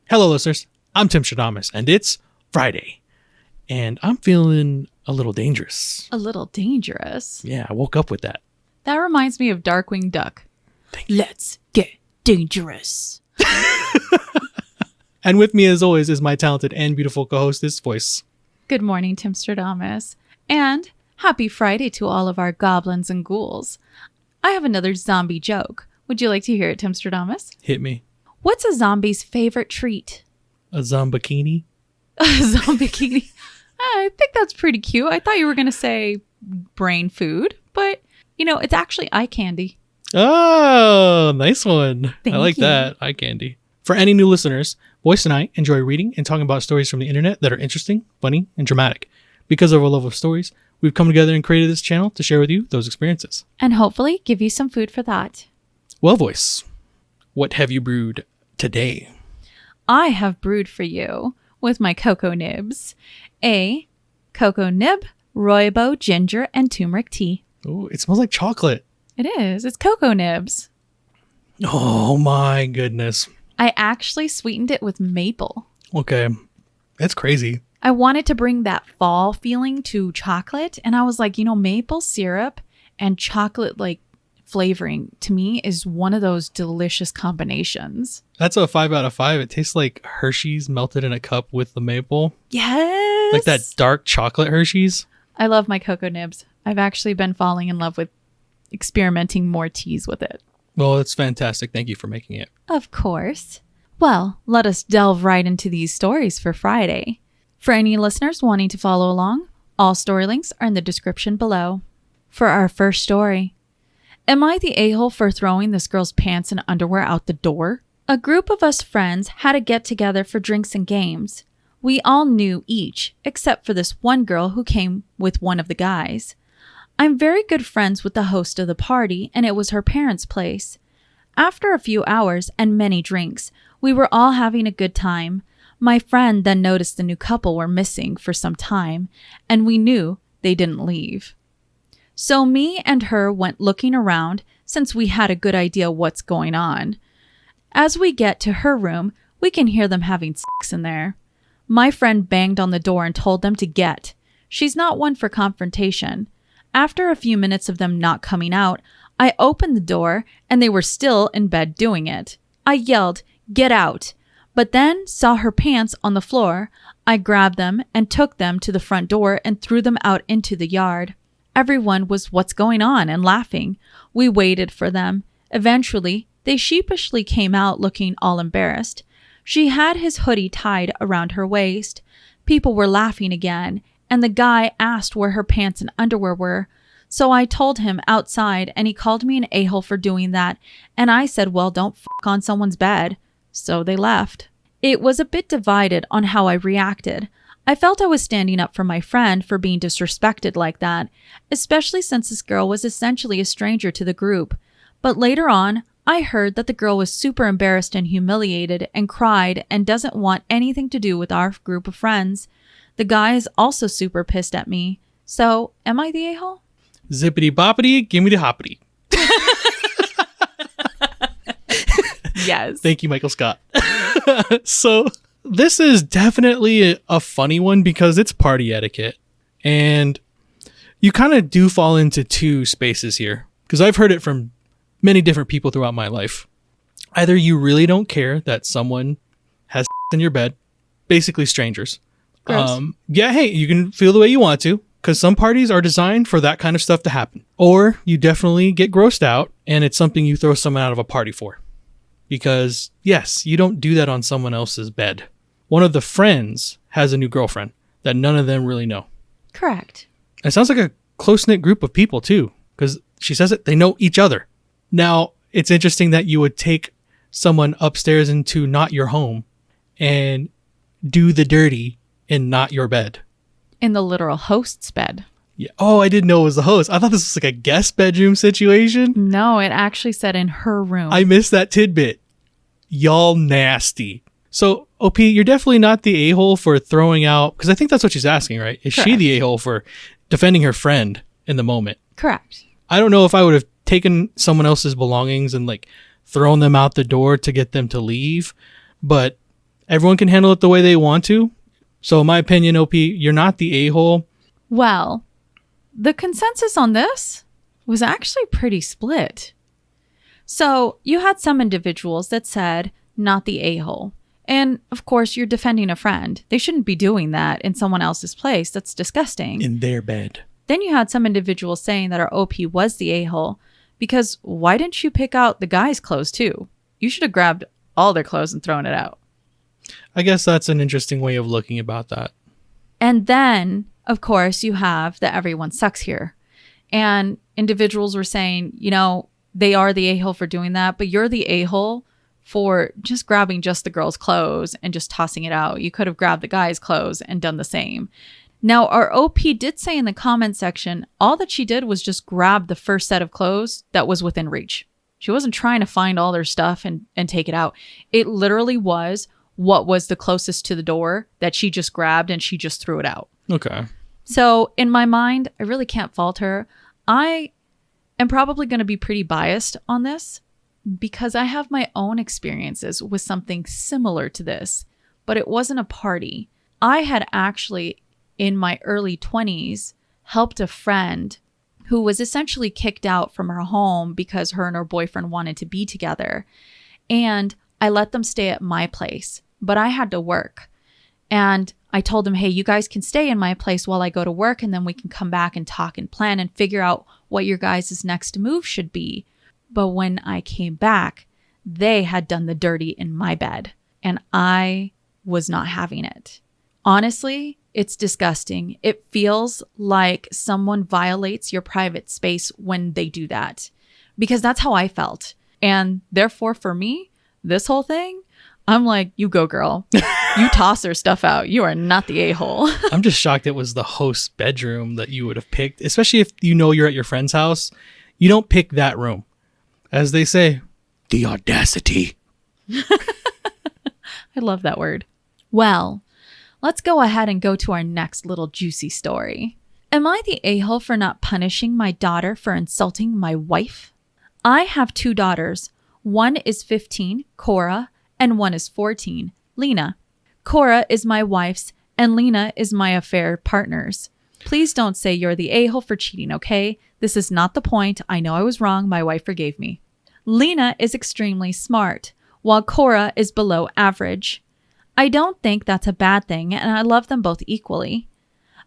Hello, listeners. I'm Timstradamus, and it's Friday. And I'm feeling a little dangerous. A little dangerous? Yeah, I woke up with that. That reminds me of Darkwing Duck. Let's get dangerous. And with me, as always, is my talented and beautiful co-hostess, Voyse. Good morning, Timstradamus. And happy Friday to all of our goblins and ghouls. I have another zombie joke. Would you like to hear it, Timstradamus? Hit me. What's a zombie's favorite treat? A zombikini? A zombikini? I think that's pretty cute. I thought you were going to say brain food, but, it's actually eye candy. Oh, nice one. Thank I like you. that. Eye candy. For any new listeners, Voyse and I enjoy reading and talking about stories from the internet that are interesting, funny, and dramatic. Because of our love of stories, we've come together and created this channel to share with you those experiences. And hopefully give you some food for thought. Well, Voyse, what have you brewed today? I have brewed for you with my cocoa nibs a cocoa nib, rooibos, ginger, and turmeric tea. Oh, it smells like chocolate. It is. It's cocoa nibs. Oh my goodness. I actually sweetened it with maple. Okay. That's crazy. I wanted to bring that fall feeling to chocolate, and I was like, maple syrup and chocolate flavoring to me is one of those delicious combinations. That's a 5 out of 5. It tastes like Hershey's melted in a cup with the maple. Yes. Like that dark chocolate Hershey's. I love my cocoa nibs. I've actually been falling in love with experimenting more teas with it. Well, it's fantastic. Thank you for making it. Of course. Well, let us delve right into these stories for Friday. For any listeners wanting to follow along, all story links are in the description below. For our first story, am I the a-hole for throwing this girl's pants and underwear out the door? A group of us friends had a get-together for drinks and games. We all knew each, except for this one girl who came with one of the guys. I'm very good friends with the host of the party, and it was her parents' place. After a few hours and many drinks, we were all having a good time. My friend then noticed the new couple were missing for some time, and we knew they didn't leave. So me and her went looking around since we had a good idea what's going on. As we get to her room, we can hear them having sex in there. My friend banged on the door and told them to get. She's not one for confrontation. After a few minutes of them not coming out, I opened the door and they were still in bed doing it. I yelled, "Get out!" But then saw her pants on the floor. I grabbed them and took them to the front door and threw them out into the yard. Everyone was "What's going on?" and laughing. We waited for them. Eventually, they sheepishly came out looking all embarrassed. She had his hoodie tied around her waist. People were laughing again, and the guy asked where her pants and underwear were. So I told him outside, and he called me an a-hole for doing that, and I said, well, don't f*** on someone's bed. So they left. It was a bit divided on how I reacted. I felt I was standing up for my friend for being disrespected like that, especially since this girl was essentially a stranger to the group. But later on, I heard that the girl was super embarrassed and humiliated and cried and doesn't want anything to do with our group of friends. The guy is also super pissed at me. So, am I the a-hole? Zippity boppity, gimme the hoppity. Yes. Thank you, Michael Scott. So, this is definitely a funny one because it's party etiquette. And you kind of do fall into two spaces here. Because I've heard it from many different people throughout my life. Either you really don't care that someone has in your bed, basically strangers. Gross. Yeah, hey, you can feel the way you want to, because some parties are designed for that kind of stuff to happen. Or you definitely get grossed out, and it's something you throw someone out of a party for. Because, yes, you don't do that on someone else's bed. One of the friends has a new girlfriend that none of them really know. Correct. It sounds like a close-knit group of people, too, because she says it, they know each other. Now, it's interesting that you would take someone upstairs into not your home and do the dirty in not your bed. In the literal host's bed. Yeah. Oh, I didn't know it was the host. I thought this was like a guest bedroom situation. No, it actually said in her room. I missed that tidbit. Y'all nasty. So, OP, you're definitely not the a-hole for throwing out, because I think that's what she's asking, right? Is she the a-hole for defending her friend in the moment? Correct. I don't know if I would have taken someone else's belongings and thrown them out the door to get them to leave, but Everyone can handle it the way they want to. So in my opinion, OP, you're not the a-hole. Well, the consensus on this was actually pretty split. So you had some individuals that said, not the a-hole. And of course, you're defending a friend. They shouldn't be doing that in someone else's place. That's disgusting. In their bed. Then you had some individuals saying that our OP was the a-hole because why didn't you pick out the guy's clothes too? You should have grabbed all their clothes and thrown it out. I guess that's an interesting way of looking about that. And then, of course, you have the everyone sucks here. And individuals were saying, you know, they are the a-hole for doing that, but you're the a-hole for just grabbing just the girl's clothes and just tossing it out. You could have grabbed the guy's clothes and done the same. Now, our OP did say in the comment section, all that she did was just grab the first set of clothes that was within reach. She wasn't trying to find all their stuff and take it out. It literally was what was the closest to the door that she just grabbed and she just threw it out. Okay. So in my mind, I really can't fault her. I am probably going to be pretty biased on this because I have my own experiences with something similar to this, but it wasn't a party. I had actually, in my early 20s, helped a friend who was essentially kicked out from her home because her and her boyfriend wanted to be together. And I let them stay at my place, but I had to work. And I told them, hey, you guys can stay in my place while I go to work, and then we can come back and talk and plan and figure out what your guys' next move should be. But when I came back, they had done the dirty in my bed, and I was not having it. Honestly, it's disgusting. It feels like someone violates your private space when they do that, because that's how I felt. And therefore, for me, this whole thing, I'm like, you go, girl. You toss her stuff out. You are not the a-hole. I'm just shocked it was the host's bedroom that you would have picked, especially if you know you're at your friend's house. You don't pick that room. As they say, the audacity. I love that word. Well, let's go ahead and go to our next little juicy story. Am I the a-hole for not punishing my daughter for insulting my wife? I have 2 daughters. One is 15, Cora, and one is 14, Lena. Cora is my wife's, and Lena is my affair partner's. Please don't say you're the a-hole for cheating, okay? This is not the point. I know I was wrong. My wife forgave me. Lena is extremely smart, while Cora is below average. I don't think that's a bad thing, and I love them both equally.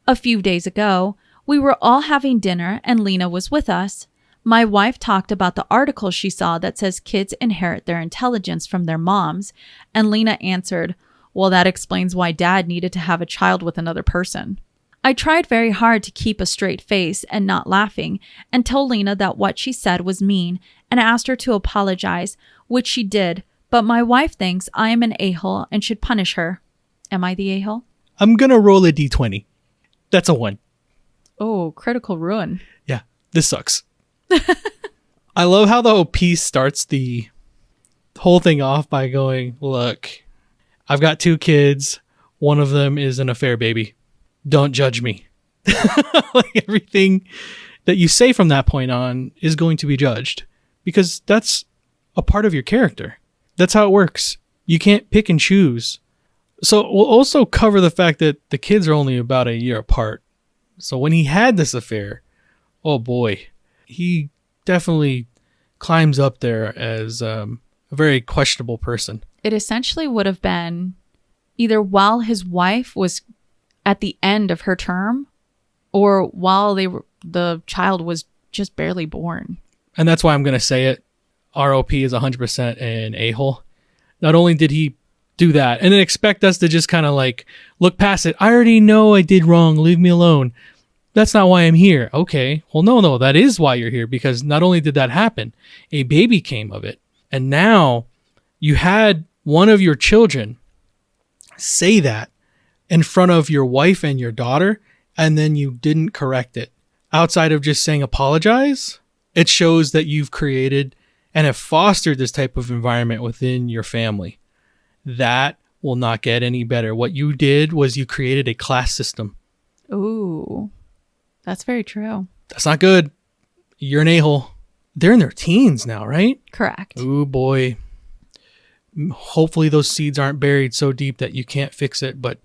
A few days ago, we were all having dinner, and Lena was with us. My wife talked about the article she saw that says kids inherit their intelligence from their moms, and Lena answered, well, that explains why Dad needed to have a child with another person. I tried very hard to keep a straight face and not laughing, and told Lena that what she said was mean, and asked her to apologize, which she did, but my wife thinks I am an a-hole and should punish her. Am I the a-hole? I'm going to roll a d20. That's a 1. Oh, critical ruin. Yeah, this sucks. I love how the OP starts the whole thing off by going, look, I've got 2 kids. One of them is an affair baby. Don't judge me. Like everything that you say from that point on is going to be judged because that's a part of your character. That's how it works. You can't pick and choose. So we'll also cover the fact that the kids are only about a year apart. So when he had this affair, oh boy, he definitely climbs up there as a very questionable person. It essentially would have been either while his wife was at the end of her term or while the child was just barely born. And that's why I'm going to say it. ROP is 100% an a-hole. Not only did he do that and then expect us to just kind of like look past it. I already know I did wrong. Leave me alone. That's not why I'm here. Okay. Well, no, that is why you're here, because not only did that happen, a baby came of it. And now you had one of your children say that in front of your wife and your daughter, and then you didn't correct it. Outside of just saying apologize, it shows that you've created and have fostered this type of environment within your family. That will not get any better. What you did was you created a class system. Ooh, that's very true. That's not good. You're an a-hole. They're in their teens now, right? Correct. Oh boy. hopefully those seeds aren't buried so deep that you can't fix it. But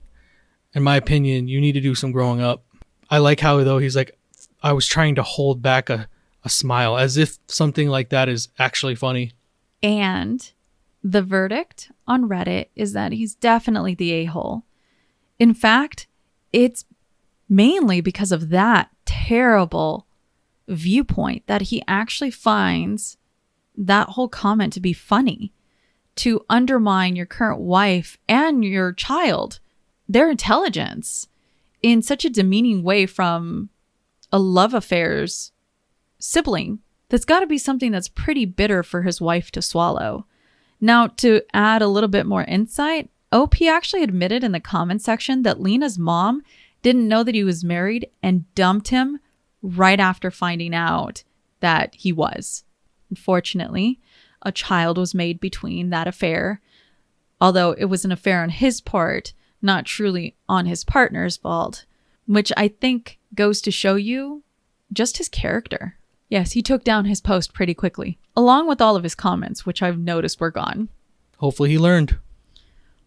in my opinion, you need to do some growing up. I like how, though, he's like, I was trying to hold back a smile, as if something like that is actually funny. And the verdict on Reddit is that he's definitely the a-hole. In fact, it's mainly because of that terrible viewpoint that he actually finds that whole comment to be funny, to undermine your current wife and your child, their intelligence, in such a demeaning way from a love affair's sibling. That's got to be something that's pretty bitter for his wife to swallow. Now, to add a little bit more insight, OP actually admitted in the comment section that Lena's mom didn't know that he was married and dumped him right after finding out that he was. Unfortunately, a child was made between that affair, although it was an affair on his part, not truly on his partner's fault, which I think goes to show you just his character. Yes, he took down his post pretty quickly, along with all of his comments, which I've noticed were gone. Hopefully he learned.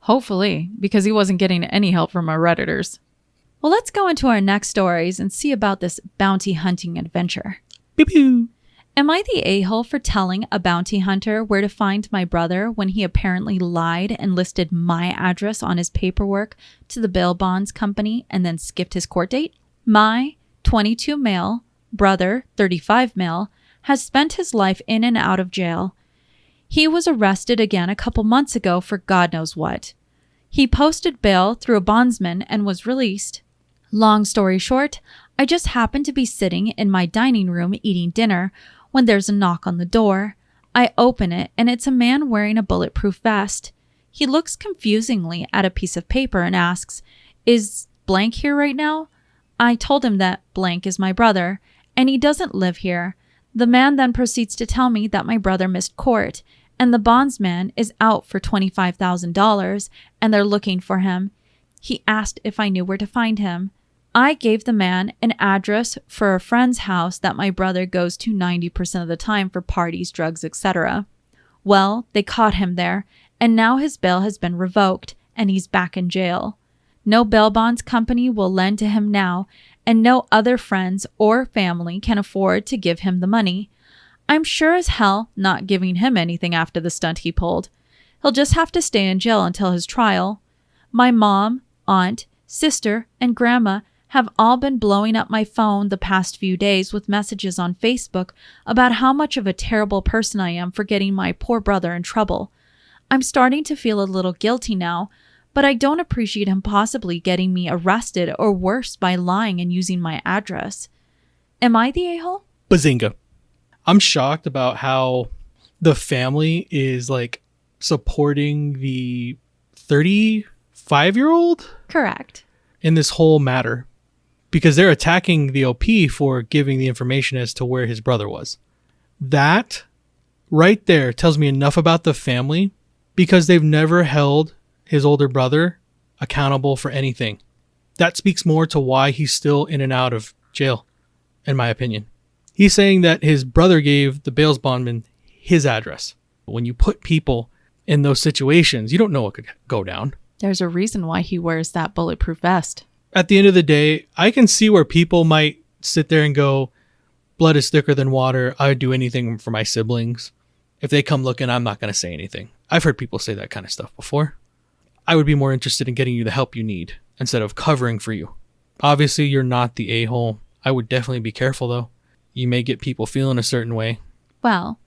Hopefully, because he wasn't getting any help from our Redditors. Well, let's go into our next stories and see about this bounty hunting adventure. Pew pew. Am I the a-hole for telling a bounty hunter where to find my brother when he apparently lied and listed my address on his paperwork to the bail bonds company and then skipped his court date? My 22 male brother, 35 male, has spent his life in and out of jail. He was arrested again a couple months ago for God knows what. He posted bail through a bondsman and was released. Long story short, I just happened to be sitting in my dining room eating dinner when there's a knock on the door. I open it and it's a man wearing a bulletproof vest. He looks confusingly at a piece of paper and asks, "Is blank here right now?" I told him that blank is my brother and he doesn't live here. The man then proceeds to tell me that my brother missed court and the bondsman is out for $25,000 and they're looking for him. He asked if I knew where to find him. I gave the man an address for a friend's house that my brother goes to 90% of the time for parties, drugs, etc. Well, they caught him there, and now his bail has been revoked, and he's back in jail. No bail bonds company will lend to him now, and no other friends or family can afford to give him the money. I'm sure as hell not giving him anything after the stunt he pulled. He'll just have to stay in jail until his trial. My mom, aunt, sister, and grandma have all been blowing up my phone the past few days with messages on Facebook about how much of a terrible person I am for getting my poor brother in trouble. I'm starting to feel a little guilty now, but I don't appreciate him possibly getting me arrested or worse by lying and using my address. Am I the a-hole? Bazinga. I'm shocked about how the family is like supporting the 35-year-old Correct. in this whole matter, because they're attacking the OP for giving the information as to where his brother was. That right there tells me enough about the family, because they've never held his older brother accountable for anything. That speaks more to why he's still in and out of jail, in my opinion. He's saying that his brother gave the bail bondman his address. When you put people in those situations, you don't know what could go down. There's a reason why he wears that bulletproof vest. At the end of the day, I can see where people might sit there and go, blood is thicker than water. I would do anything for my siblings. If they come looking, I'm not going to say anything. I've heard people say that kind of stuff before. I would be more interested in getting you the help you need instead of covering for you. Obviously, you're not the a-hole. I would definitely be careful, though. You may get people feeling a certain way. Well,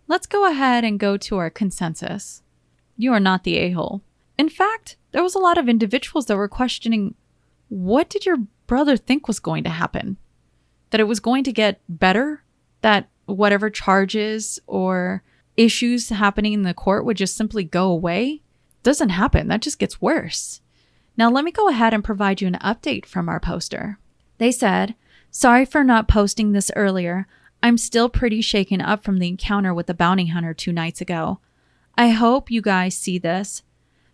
let's go ahead and go to our consensus. You are not the a-hole. In fact, there was a lot of individuals that were questioning, what did your brother think was going to happen? That it was going to get better? That whatever charges or issues happening in the court would just simply go away? Doesn't happen. That just gets worse. Now let me go ahead and provide you an update from our poster. They said, "Sorry for not posting this earlier. I'm still pretty shaken up from the encounter with the bounty hunter 2 nights ago. I hope you guys see this.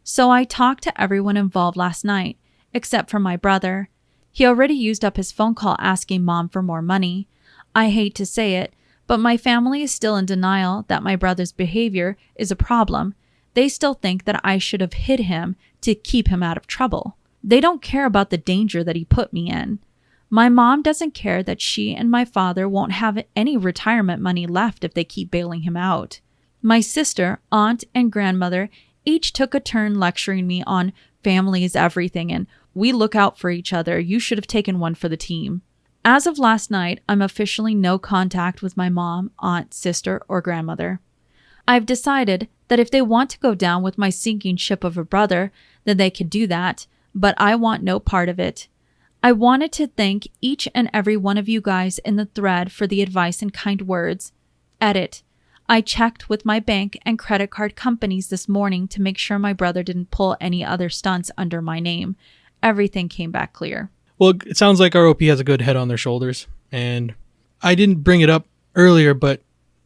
So I talked to everyone involved last night, except for my brother. He already used up his phone call asking mom for more money. I hate to say it, but my family is still in denial that my brother's behavior is a problem. They still think that I should have hid him to keep him out of trouble. They don't care about the danger that he put me in. My mom doesn't care that she and my father won't have any retirement money left if they keep bailing him out. My sister, aunt, and grandmother each took a turn lecturing me on family is everything and we look out for each other. You should have taken one for the team. As of last night, I'm officially no contact with my mom, aunt, sister, or grandmother. I've decided that if they want to go down with my sinking ship of a brother, then they can do that, but I want no part of it. I wanted to thank each and every one of you guys in the thread for the advice and kind words. Edit. I checked with my bank and credit card companies this morning to make sure my brother didn't pull any other stunts under my name. Everything came back clear. Well, it sounds like ROP has a good head on their shoulders. And I didn't bring it up earlier, but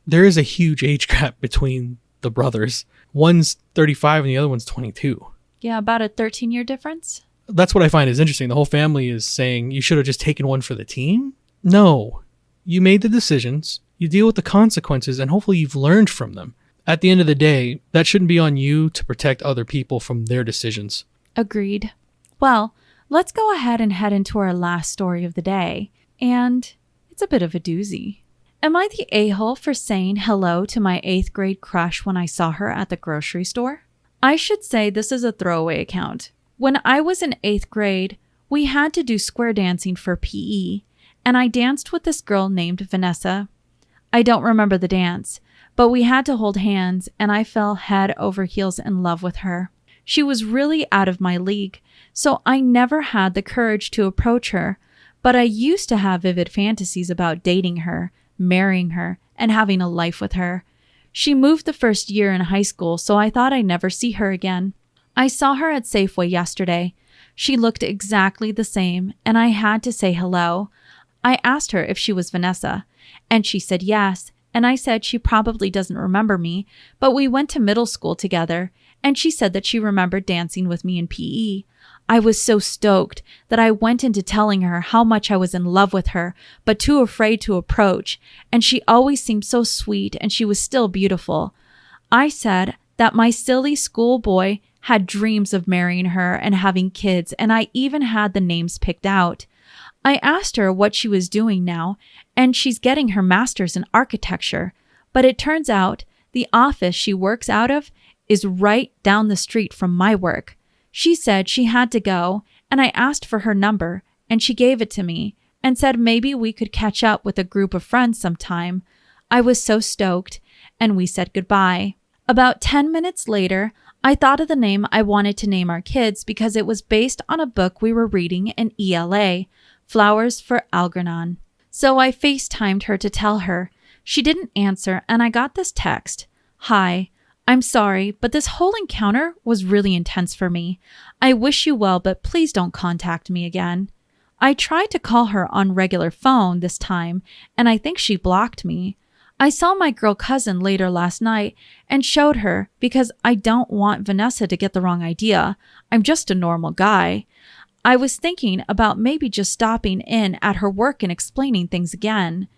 there is a huge age gap between the brothers. One's 35 and the other one's 22. Yeah, about a 13-year difference. That's what I find is interesting. The whole family is saying you should have just taken one for the team. No, you made the decisions. You deal with the consequences and hopefully you've learned from them. At the end of the day, that shouldn't be on you to protect other people from their decisions. Agreed. Well, let's go ahead and head into our last story of the day. And it's a bit of a doozy. Am I the a-hole for saying hello to my 8th grade crush when I saw her at the grocery store? I should say this is a throwaway account. When I was in 8th grade, we had to do square dancing for PE, and I danced with this girl named Vanessa. I don't remember the dance, but we had to hold hands, and I fell head over heels in love with her. She was really out of my league, so I never had the courage to approach her, but I used to have vivid fantasies about dating her, marrying her, and having a life with her. She moved the first year in high school, so I thought I'd never see her again. I saw her at Safeway yesterday. She looked exactly the same, and I had to say hello. I asked her if she was Vanessa, and she said yes, and I said she probably doesn't remember me, but we went to middle school together, and she said that she remembered dancing with me in PE. I was so stoked that I went into telling her how much I was in love with her, but too afraid to approach, and she always seemed so sweet, and she was still beautiful. I said that my silly schoolboy had dreams of marrying her and having kids, and I even had the names picked out. I asked her what she was doing now, and she's getting her master's in architecture, but it turns out the office she works out of is right down the street from my work. She said she had to go, and I asked for her number, and she gave it to me, and said maybe we could catch up with a group of friends sometime. I was so stoked, and we said goodbye. About 10 minutes later, I thought of the name I wanted to name our kids because it was based on a book we were reading in ELA, Flowers for Algernon. So I FaceTimed her to tell her. She didn't answer, and I got this text. Hi, I'm sorry, but this whole encounter was really intense for me. I wish you well, but please don't contact me again. I tried to call her on regular phone this time, and I think she blocked me. I saw my girl cousin later last night and showed her because I don't want Vanessa to get the wrong idea. I'm just a normal guy. I was thinking about maybe just stopping in at her work and explaining things again.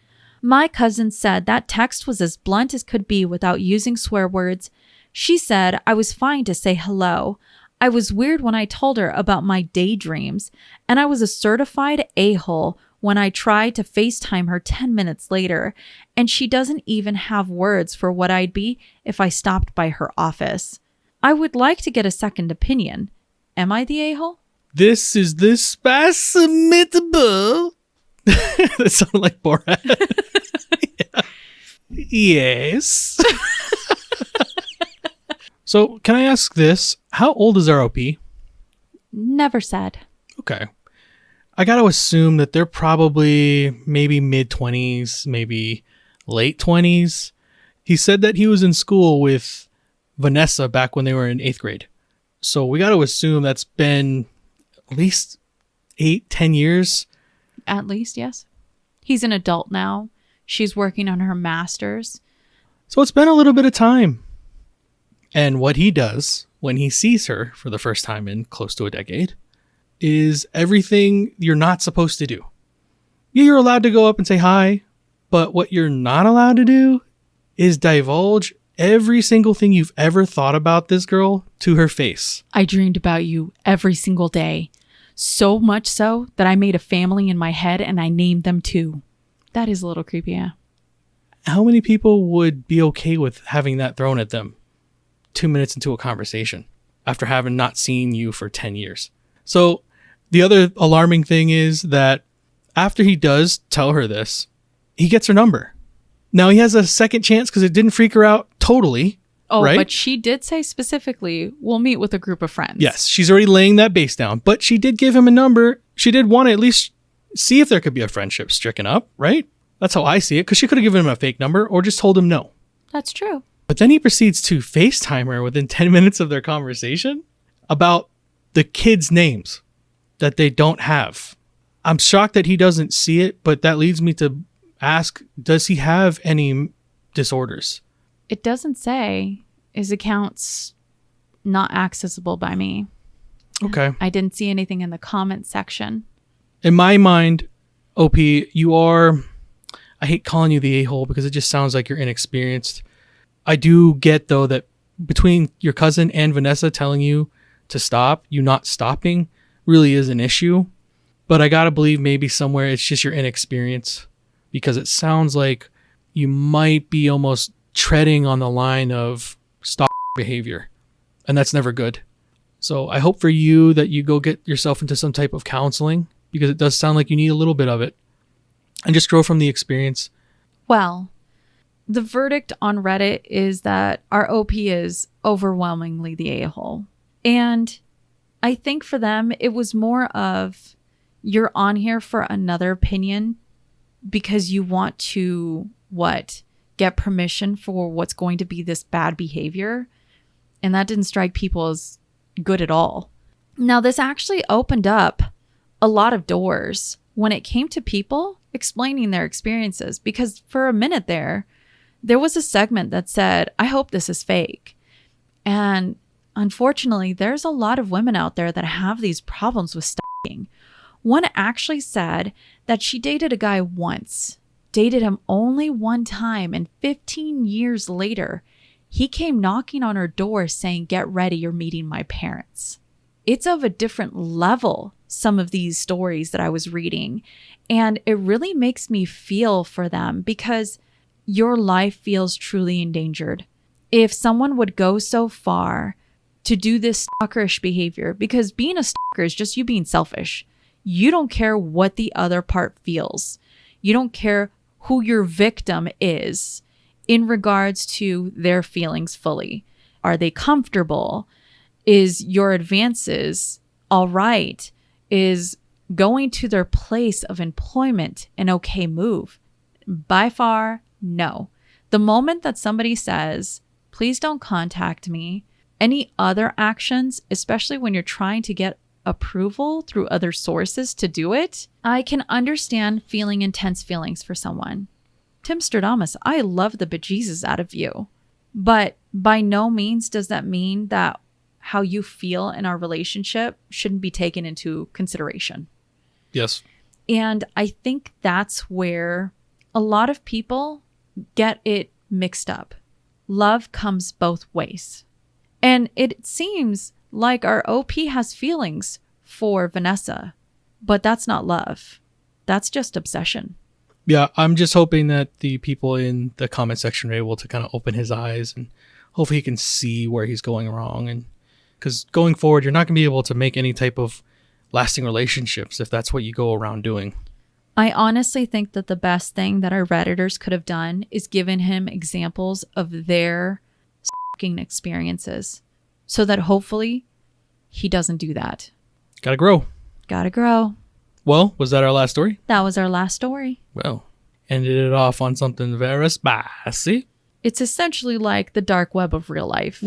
My cousin said that text was as blunt as could be without using swear words. She said I was fine to say hello. I was weird when I told her about my daydreams, and I was a certified a-hole when I tried to FaceTime her 10 minutes later, and she doesn't even have words for what I'd be if I stopped by her office. I would like to get a second opinion. Am I the a-hole? This is the spice-imitable. That sounded like Borat. Yeah. Yes. So, can I ask this? How old is ROP? Never said. Okay. I got to assume that they're probably maybe mid-20s, maybe late 20s. He said that he was in school with Vanessa back when they were in 8th grade. So we got to assume that's been at least 8-10 years. At least, yes. He's an adult now. She's working on her master's. So it's been a little bit of time. And what he does when he sees her for the first time in close to a decade is everything you're not supposed to do. You're allowed to go up and say hi, but what you're not allowed to do is divulge every single thing you've ever thought about this girl to her face. I dreamed about you every single day. So much so that I made a family in my head and I named them too. That is a little creepy, yeah. How many people would be okay with having that thrown at them 2 minutes into a conversation after having not seen you for 10 years? So the other alarming thing is that after he does tell her this, he gets her number. Now he has a second chance because it didn't freak her out totally. Oh, right? But she did say specifically, we'll meet with a group of friends. Yes, she's already laying that base down, but she did give him a number. She did want to at least see if there could be a friendship stricken up, right? That's how I see it, because she could have given him a fake number or just told him no. That's true. But then he proceeds to FaceTime her within 10 minutes of their conversation about the kids' names that they don't have. I'm shocked that he doesn't see it, but that leads me to ask, does he have any disorders? It doesn't say. His account's not accessible by me. Okay. I didn't see anything in the comments section. In my mind, OP, you are... I hate calling you the a-hole because it just sounds like you're inexperienced. I do get, though, that between your cousin and Vanessa telling you to stop, you not stopping really is an issue. But I gotta believe maybe somewhere it's just your inexperience, because it sounds like you might be almost treading on the line of stop behavior, and that's never good. So I hope for you that you go get yourself into some type of counseling, because it does sound like you need a little bit of it, and just grow from the experience. Well, the verdict on Reddit is that our OP is overwhelmingly the a-hole. And I think for them, it was more of, you're on here for another opinion because you want to, get permission for what's going to be this bad behavior. And that didn't strike people as good at all. Now, this actually opened up a lot of doors when it came to people explaining their experiences, because for a minute there was a segment that said, I hope this is fake. And unfortunately, there's a lot of women out there that have these problems with stalking. One actually said that she dated a guy once, dated him only one time, and 15 years later, he came knocking on her door saying, get ready, you're meeting my parents. It's of a different level, some of these stories that I was reading. And it really makes me feel for them, because your life feels truly endangered. If someone would go so far to do this stalkerish behavior, because being a stalker is just you being selfish. You don't care what the other part feels. You don't care who your victim is in regards to their feelings fully. Are they comfortable? Is your advances all right? Is going to their place of employment an okay move? By far, no. The moment that somebody says, please don't contact me, any other actions, especially when you're trying to get approval through other sources to do it, I can understand feeling intense feelings for someone. Timstradamus, I love the bejesus out of you. But by no means does that mean that how you feel in our relationship shouldn't be taken into consideration. Yes. And I think that's where a lot of people get it mixed up. Love comes both ways. And it seems like our OP has feelings for Vanessa, but that's not love. That's just obsession. Yeah, I'm just hoping that the people in the comment section are able to kind of open his eyes, and hopefully he can see where he's going wrong. And because going forward, you're not going to be able to make any type of lasting relationships if that's what you go around doing. I honestly think that the best thing that our Redditors could have done is given him examples of their stalking experiences, so that hopefully he doesn't do that. Gotta grow. Gotta grow. Well, was that our last story? That was our last story. Well, ended it off on something very spicy. It's essentially like the dark web of real life.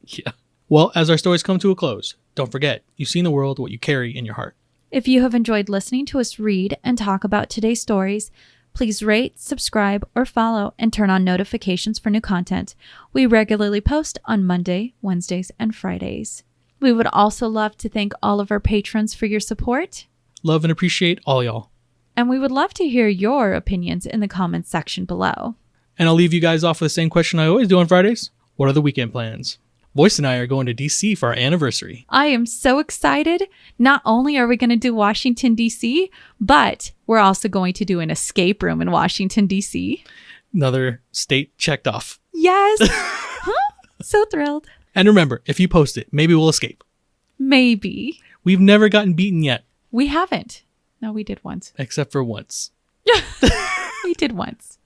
Yeah. Well, as our stories come to a close, don't forget, you've seen the world what you carry in your heart. If you have enjoyed listening to us read and talk about today's stories, please rate, subscribe, or follow, and turn on notifications for new content. We regularly post on Monday, Wednesdays, and Fridays. We would also love to thank all of our patrons for your support. Love and appreciate all y'all. And we would love to hear your opinions in the comments section below. And I'll leave you guys off with the same question I always do on Fridays. What are the weekend plans? Voyse and I are going to DC for our anniversary. I am so excited. Not only are we going to do Washington, D.C., but we're also going to do an escape room in Washington, D.C. Another state checked off. Yes. Huh? So thrilled. And remember, if you post it, maybe we'll escape. Maybe. We've never gotten beaten yet. We haven't. No, we did once. Except for once. We did once.